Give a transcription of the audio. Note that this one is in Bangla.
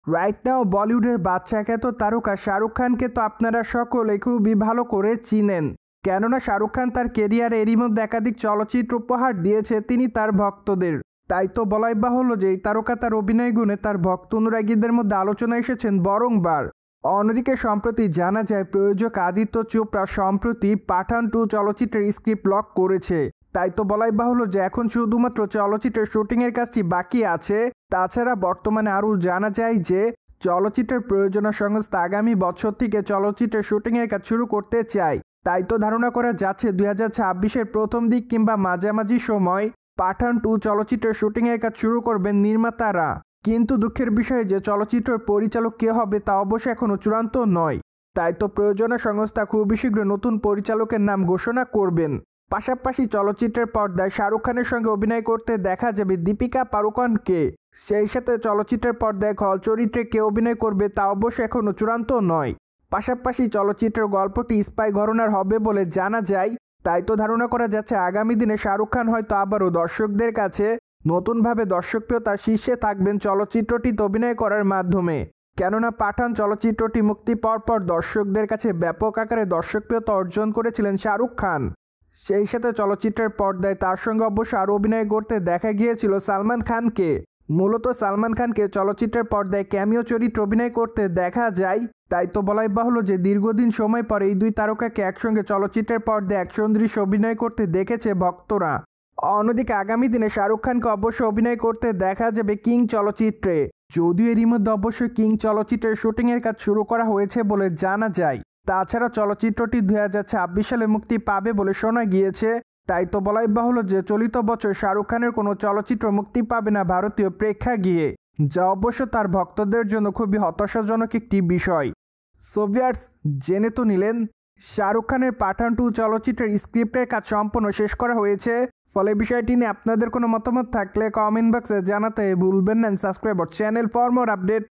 রাইট নাও বলিউডের বাচ্চা খ্যাত তারকা শাহরুখ খানকে তো আপনারা সকলে খুবই ভালো করে চিনেন। কেননা শাহরুখ খান তার কেরিয়ারে এরই মধ্যে একাধিক চলচ্চিত্র উপহার দিয়েছে তিনি তার ভক্তদের। তাই তো বলাই বাহুল্য যে এই তারকা তার অভিনয় গুণে তার ভক্ত অনুরাগীদের মধ্যে আলোচনায় এসেছেন বরংবার। অন্যদিকে সম্প্রতি জানা যায় প্রযোজক আদিত্য চোপড়া সম্প্রতি পাঠান 2 চলচ্চিত্রের স্ক্রিপ্ট লক করেছে। তাই তো বলাই বাহুল্য যে এখন শুধুমাত্র চলচ্চিত্রের শুটিংয়ের কাজটি বাকি আছে। তাছাড়া বর্তমানে আরও জানা যায় যে চলচ্চিত্রের প্রযোজনা সংস্থা আগামী বছর থেকে চলচ্চিত্রের শুটিংয়ের কাজ শুরু করতে চায়। তাই তো ধারণা করা যাচ্ছে 2026-এর প্রথম দিক কিংবা মাঝামাঝি সময় পাঠান 2 চলচ্চিত্রের শুটিংয়ের কাজ শুরু করবেন নির্মাতারা। কিন্তু দুঃখের বিষয় যে চলচ্চিত্রের পরিচালক কে হবে তা অবশ্য এখনও চূড়ান্ত নয়। তাই তো প্রযোজনা সংস্থা খুবই শীঘ্র নতুন পরিচালকের নাম ঘোষণা করবেন। পাশাপাশি চলচ্চিত্রের পর্দায় শাহরুখ খানের সঙ্গে অভিনয় করতে দেখা যাবে দীপিকা পাড়ুকোনকে। সেই সাথে চলচ্চিত্রের পর্দায় খল চরিত্রে কে অভিনয় করবে তা অবশ্য এখনও চূড়ান্ত নয়। পাশাপাশি চলচ্চিত্রের গল্পটি স্পাই ঘরানার হবে বলে জানা যায়। তাই তো ধারণা করা যাচ্ছে আগামী দিনে শাহরুখ খান হয়তো আবারও দর্শকদের কাছে নতুনভাবে দর্শকপ্রিয়তার শীর্ষে থাকবেন চলচ্চিত্রটিতে অভিনয় করার মাধ্যমে। কেননা পাঠান চলচ্চিত্রটি মুক্তি পাওয়ার পর দর্শকদের কাছে ব্যাপক আকারে দর্শকপ্রিয়তা অর্জন করেছিলেন শাহরুখ খান। সেই সাথে চলচ্চিত্রের পর্দায় তার সঙ্গে অবশ্য আরও অভিনয় করতে দেখা গিয়েছিল সালমান খানকে। মূলত সালমান খানকে চলচ্চিত্রের পর্দায় ক্যামিও চরিত্র অভিনয় করতে দেখা যায়। তাই তো বলাই বাহুল্য যে দীর্ঘদিন সময় পরে এই দুই তারকাকে একসঙ্গে চলচ্চিত্রের পর্দায় অ্যাকশন দৃশ্য অভিনয় করতে দেখেছে ভক্তরা। অন্যদিকে আগামী দিনে শাহরুখ খানকে অবশ্য অভিনয় করতে দেখা যাবে কিং চলচ্চিত্রে। যদিও এরই মধ্যে অবশ্যই কিং চলচ্চিত্রের শুটিংয়ের কাজ শুরু করা হয়েছে বলে জানা যায়। তাছাড়া চলচ্চিত্রটি 2026 সালে মুক্তি পাবে বলে শোনা গিয়েছে। তাই তো বলাই বাহুল্য যে চলিত বছর শাহরুখ খানের কোনো চলচ্চিত্র মুক্তি পাবে না ভারতীয় প্রেক্ষাগৃহে, যা অবশ্য তার ভক্তদের জন্য খুবই হতাশাজনক একটি বিষয়। সো ভিউয়ার্স, জেনে তো নিলেন শাহরুখ খানের পাঠান 2 চলচ্চিত্রের স্ক্রিপ্টের কাজ সম্পূর্ণ শেষ করা হয়েছে। ফলে বিষয়টি নিয়ে আপনাদের কোনো মতামত থাকলে কমেন্ট বক্সে জানাতে ভুলবেন না। Subscribe our channel for more update.